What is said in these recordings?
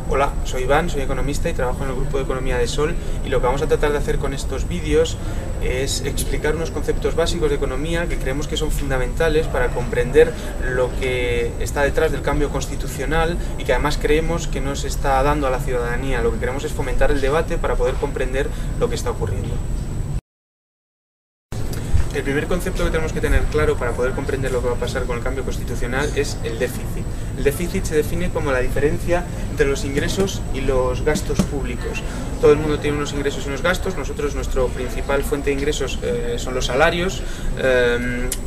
Hola, soy Iván, soy economista y trabajo en el grupo de Economía de Sol, y lo que vamos a tratar de hacer con estos vídeos es explicar unos conceptos básicos de economía que creemos que son fundamentales para comprender lo que está detrás del cambio constitucional y que además creemos que no se está dando a la ciudadanía. Lo que queremos es fomentar el debate para poder comprender lo que está ocurriendo. El primer concepto que tenemos que tener claro para poder comprender lo que va a pasar con el cambio constitucional es el déficit. El déficit se define como la diferencia entre los ingresos y los gastos públicos. Todo el mundo tiene unos ingresos y unos gastos. Nosotros, nuestra principal fuente de ingresos son los salarios,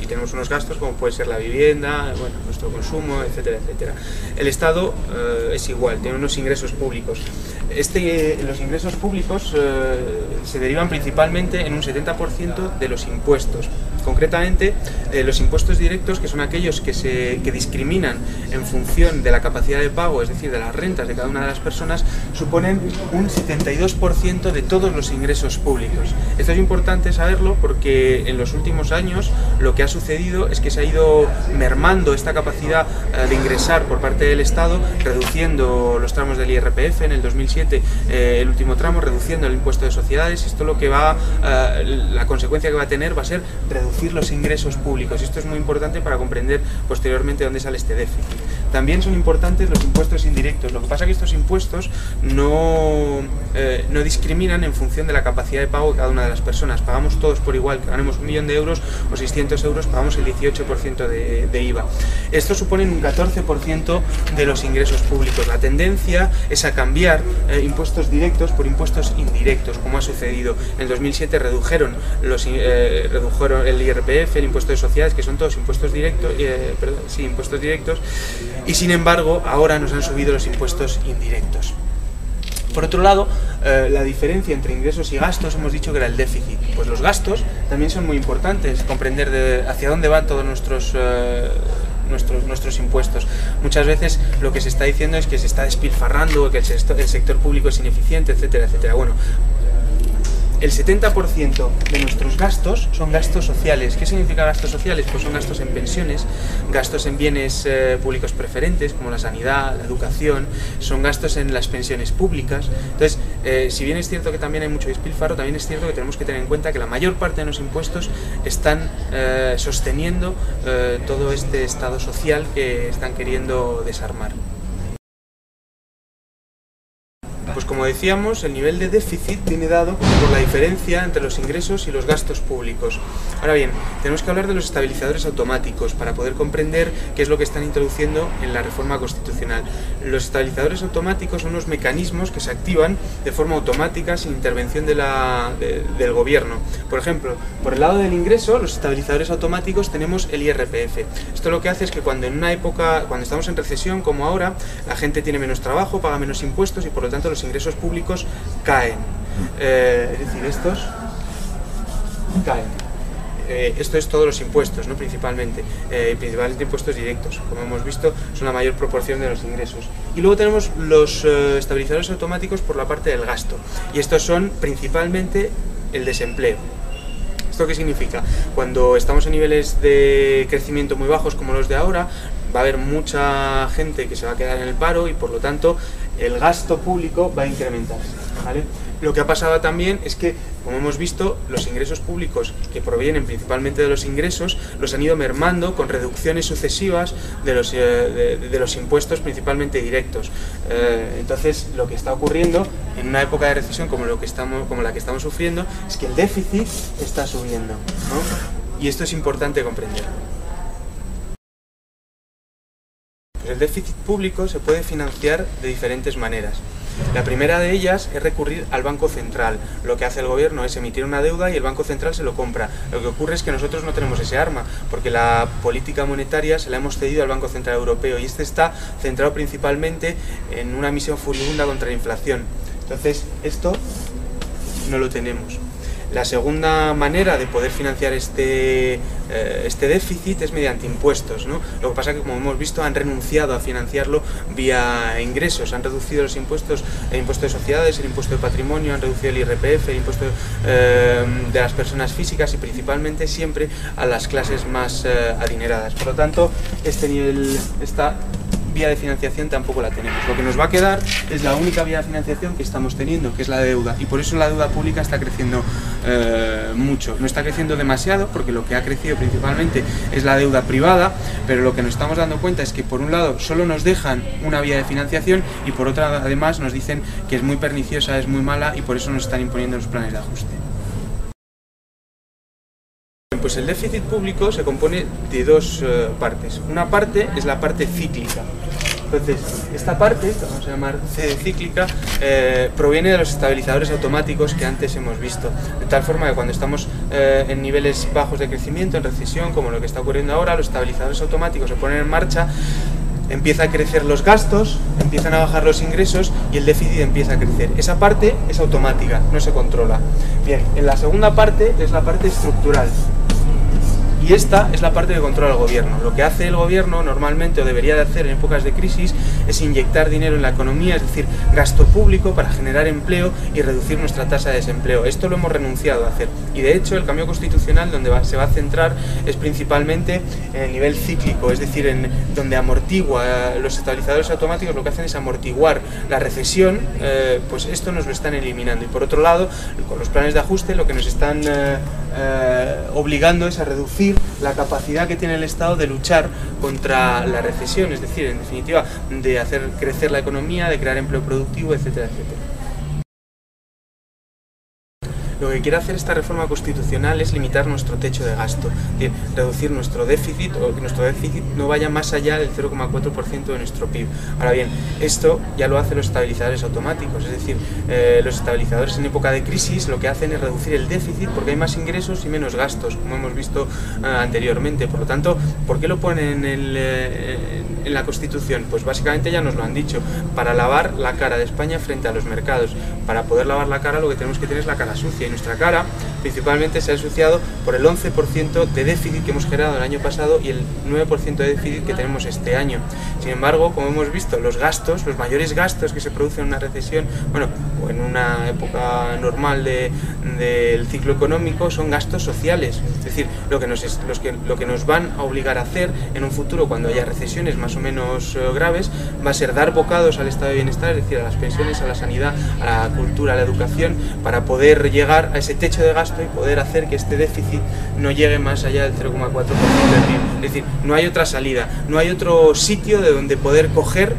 y tenemos unos gastos como puede ser la vivienda, bueno, nuestro consumo, etcétera, etcétera. El Estado es igual, tiene unos ingresos públicos. Los ingresos públicos se derivan principalmente en un 70% de los impuestos. Concretamente, los impuestos directos, que son aquellos que discriminan en función de la capacidad de pago, es decir, de las rentas de cada una de las personas, suponen un 72% de todos los ingresos públicos. Esto es importante saberlo porque en los últimos años lo que ha sucedido es que se ha ido mermando esta capacidad de ingresar por parte del Estado, reduciendo los tramos del IRPF en el 2007, el último tramo, reduciendo el impuesto de sociedades. Esto lo que la consecuencia que va a tener va a ser reducir los ingresos públicos, y esto es muy importante para comprender posteriormente dónde sale este déficit. También son importantes los impuestos indirectos. Lo que pasa es que estos impuestos no discriminan en función de la capacidad de pago de cada una de las personas. Pagamos todos por igual, que ganemos 1 millón de euros o 600 euros, pagamos el 18% de IVA. Esto supone un 14% de los ingresos públicos. La tendencia es a cambiar impuestos directos por impuestos indirectos, como ha sucedido. En el 2007 redujeron el IRPF, el impuesto de sociedades, que son todos impuestos directos, impuestos directos, y sin embargo ahora nos han subido los impuestos indirectos. Por otro lado, la diferencia entre ingresos y gastos, hemos dicho que era el déficit. Pues los gastos también son muy importantes, comprender hacia dónde van todos nuestros impuestos. Muchas veces lo que se está diciendo es que se está despilfarrando, que el sector público es ineficiente, etcétera, etcétera. Bueno, el 70% de nuestros gastos son gastos sociales. ¿Qué significa gastos sociales? Pues son gastos en pensiones, gastos en bienes públicos preferentes, como la sanidad, la educación, son gastos en las pensiones públicas. Entonces, si bien es cierto que también hay mucho despilfarro, también es cierto que tenemos que tener en cuenta que la mayor parte de los impuestos están sosteniendo todo este estado social que están queriendo desarmar. Pues como decíamos, el nivel de déficit viene dado por la diferencia entre los ingresos y los gastos públicos. Ahora bien, tenemos que hablar de los estabilizadores automáticos para poder comprender qué es lo que están introduciendo en la reforma constitucional. Los estabilizadores automáticos son unos mecanismos que se activan de forma automática sin intervención del gobierno. Por ejemplo, por el lado del ingreso, los estabilizadores automáticos tenemos el IRPF. Esto lo que hace es que cuando estamos en recesión como ahora, la gente tiene menos trabajo, paga menos impuestos y por lo tanto los ingresos públicos caen. Es decir, estos caen. Esto es todos los impuestos, ¿no? Principalmente impuestos directos, como hemos visto, son la mayor proporción de los ingresos. Y luego tenemos los estabilizadores automáticos por la parte del gasto, y estos son principalmente el desempleo. ¿Esto qué significa? Cuando estamos en niveles de crecimiento muy bajos como los de ahora, va a haber mucha gente que se va a quedar en el paro y por lo tanto el gasto público va a incrementarse, ¿vale? Lo que ha pasado también es que, como hemos visto, los ingresos públicos que provienen principalmente de los ingresos los han ido mermando con reducciones sucesivas de los impuestos principalmente directos. Entonces, lo que está ocurriendo en una época de recesión como la que estamos sufriendo es que el déficit está subiendo, ¿no? Y esto es importante comprender. El déficit público se puede financiar de diferentes maneras. La primera de ellas es recurrir al Banco Central. Lo que hace el gobierno es emitir una deuda y el Banco Central se lo compra. Lo que ocurre es que nosotros no tenemos ese arma, porque la política monetaria se la hemos cedido al Banco Central Europeo y este está centrado principalmente en una misión furibunda contra la inflación. Entonces, esto no lo tenemos. La segunda manera de poder financiar este déficit es mediante impuestos, ¿no? Lo que pasa es que, como hemos visto, han renunciado a financiarlo vía ingresos, han reducido los impuestos, el impuesto de sociedades, el impuesto de patrimonio, han reducido el IRPF, el impuesto de las personas físicas y principalmente siempre a las clases más adineradas. Por lo tanto, esta vía de financiación tampoco la tenemos. Lo que nos va a quedar es la única vía de financiación que estamos teniendo, que es la deuda, y por eso la deuda pública está creciendo mucho. No está creciendo demasiado porque lo que ha crecido principalmente es la deuda privada, pero lo que nos estamos dando cuenta es que por un lado solo nos dejan una vía de financiación y por otra además nos dicen que es muy perniciosa, es muy mala y por eso nos están imponiendo los planes de ajuste. Pues el déficit público se compone de dos partes. Una parte es la parte cíclica. Entonces, esta parte, que vamos a llamar cíclica, proviene de los estabilizadores automáticos que antes hemos visto. De tal forma que cuando estamos en niveles bajos de crecimiento, en recesión, como lo que está ocurriendo ahora, los estabilizadores automáticos se ponen en marcha, empieza a crecer los gastos, empiezan a bajar los ingresos y el déficit empieza a crecer. Esa parte es automática, no se controla. Bien, en la segunda parte es la parte estructural. Y esta es la parte que controla el gobierno. Lo que hace el gobierno normalmente, o debería de hacer en épocas de crisis, es inyectar dinero en la economía, es decir, gasto público para generar empleo y reducir nuestra tasa de desempleo. Esto lo hemos renunciado a hacer. Y de hecho el cambio constitucional donde se va a centrar es principalmente en el nivel cíclico, es decir, en donde amortigua los estabilizadores automáticos, lo que hacen es amortiguar la recesión, pues esto nos lo están eliminando. Y por otro lado, con los planes de ajuste lo que nos están obligando es a reducir la capacidad que tiene el Estado de luchar contra la recesión, es decir, en definitiva, de hacer crecer la economía, de crear empleo productivo, etcétera, etcétera. Lo que quiere hacer esta reforma constitucional es limitar nuestro techo de gasto, es decir, reducir nuestro déficit o que nuestro déficit no vaya más allá del 0,4% de nuestro PIB. Ahora bien, esto ya lo hacen los estabilizadores automáticos, es decir, los estabilizadores en época de crisis lo que hacen es reducir el déficit porque hay más ingresos y menos gastos, como hemos visto anteriormente. Por lo tanto, ¿por qué lo ponen en la Constitución? Pues básicamente ya nos lo han dicho, para lavar la cara de España frente a los mercados. Para poder lavar la cara lo que tenemos que tener es la cara sucia. Y nuestra cara principalmente se ha ensuciado por el 11% de déficit que hemos generado el año pasado y el 9% de déficit que tenemos este año. Sin embargo, como hemos visto, los gastos, los mayores gastos que se producen en una recesión, bueno, o en una época normal del ciclo económico, son gastos sociales. Es decir, lo que nos van a obligar a hacer en un futuro, cuando haya recesiones más o menos graves, va a ser dar bocados al estado de bienestar, es decir, a las pensiones, a la sanidad, a la cultura, a la educación, para poder llegar a ese techo de gasto y poder hacer que este déficit no llegue más allá del 0,4% del PIB. Es decir, no hay otra salida, no hay otro sitio de donde poder coger,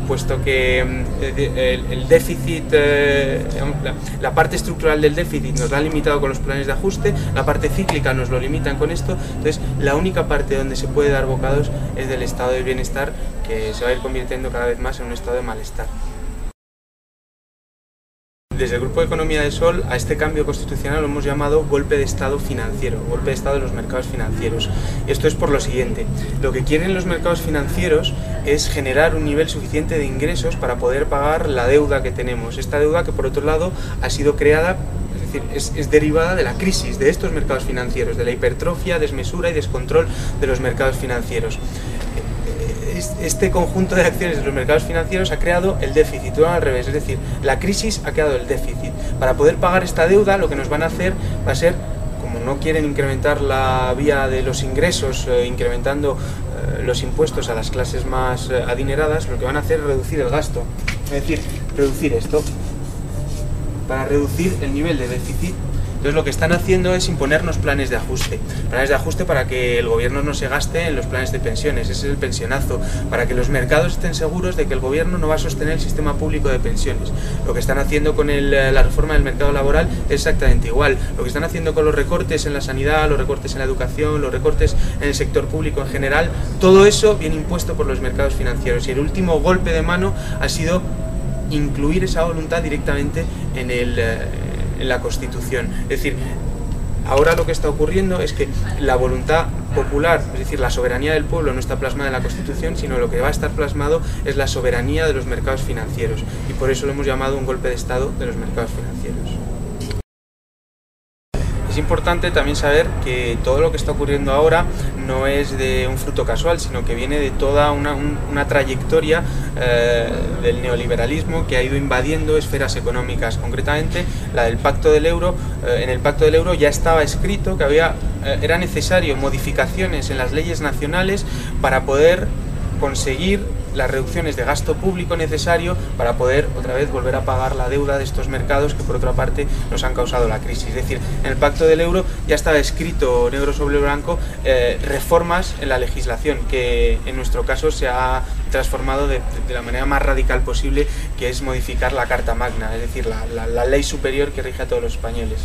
puesto que el déficit, la parte estructural del déficit nos la han limitado con los planes de ajuste, la parte cíclica nos lo limitan con esto, entonces la única parte donde se puede dar bocados es del estado de bienestar, que se va a ir convirtiendo cada vez más en un estado de malestar. Desde el Grupo de Economía de Sol a este cambio constitucional lo hemos llamado golpe de Estado financiero, golpe de Estado de los mercados financieros. Esto es por lo siguiente: lo que quieren los mercados financieros es generar un nivel suficiente de ingresos para poder pagar la deuda que tenemos. Esta deuda que, por otro lado, ha sido creada, es decir, es derivada de la crisis de estos mercados financieros, de la hipertrofia, desmesura y descontrol de los mercados financieros. Este conjunto de acciones de los mercados financieros ha creado el déficit, o al revés, es decir, la crisis ha creado el déficit. Para poder pagar esta deuda, lo que nos van a hacer va a ser, como no quieren incrementar la vía de los ingresos, incrementando los impuestos a las clases más adineradas, lo que van a hacer es reducir el gasto, es decir, reducir esto, para reducir el nivel de déficit. Entonces lo que están haciendo es imponernos planes de ajuste para que el gobierno no se gaste en los planes de pensiones, ese es el pensionazo, para que los mercados estén seguros de que el gobierno no va a sostener el sistema público de pensiones. Lo que están haciendo con la reforma del mercado laboral es exactamente igual. Lo que están haciendo con los recortes en la sanidad, los recortes en la educación, los recortes en el sector público en general, todo eso viene impuesto por los mercados financieros. Y el último golpe de mano ha sido incluir esa voluntad directamente en la Constitución. Es decir, ahora lo que está ocurriendo es que la voluntad popular, es decir, la soberanía del pueblo, no está plasmada en la Constitución, sino lo que va a estar plasmado es la soberanía de los mercados financieros, y por eso lo hemos llamado un golpe de Estado de los mercados financieros. Es importante también saber que todo lo que está ocurriendo ahora no es de un fruto casual, sino que viene de toda una trayectoria del neoliberalismo que ha ido invadiendo esferas económicas, concretamente la del Pacto del Euro. En el Pacto del Euro ya estaba escrito que era necesario modificaciones en las leyes nacionales para poder conseguir las reducciones de gasto público necesario para poder otra vez volver a pagar la deuda de estos mercados que por otra parte nos han causado la crisis. Es decir, en el Pacto del Euro ya estaba escrito negro sobre blanco reformas en la legislación que en nuestro caso se ha transformado de la manera más radical posible, que es modificar la Carta Magna, es decir, la ley superior que rige a todos los españoles.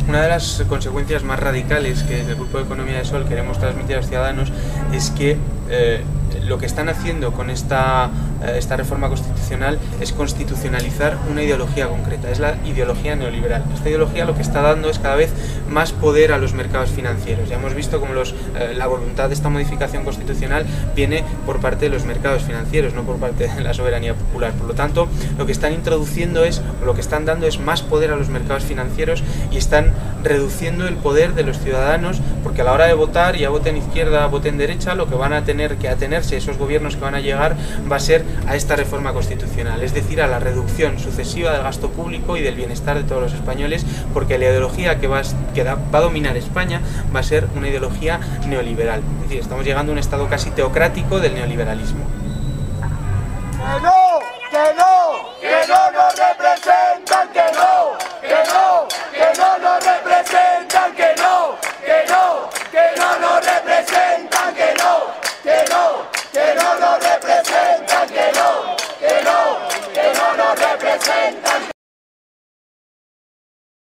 Una de las consecuencias más radicales que desde el Grupo de Economía de Sol queremos transmitir a los ciudadanos es que lo que están haciendo con esta reforma constitucional es constitucionalizar una ideología concreta, es la ideología neoliberal. Esta ideología lo que está dando es cada vez más poder a los mercados financieros. Ya hemos visto cómo la voluntad de esta modificación constitucional viene por parte de los mercados financieros, no por parte de la soberanía popular. Por lo tanto, lo que están introduciendo lo que están dando es más poder a los mercados financieros y están reduciendo el poder de los ciudadanos, porque a la hora de votar, ya voten izquierda, voten derecha, lo que van a tener que atenerse esos gobiernos que van a llegar va a ser a esta reforma constitucional, es decir, a la reducción sucesiva del gasto público y del bienestar de todos los españoles, porque la ideología que va a dominar España va a ser una ideología neoliberal. Es decir, estamos llegando a un estado casi teocrático del neoliberalismo. ¡Que no! ¡Que no! ¡Que no nos representan! ¡Que no! ¡Que no! ¡Que no nos representan! ¡Que no! ¡Que no!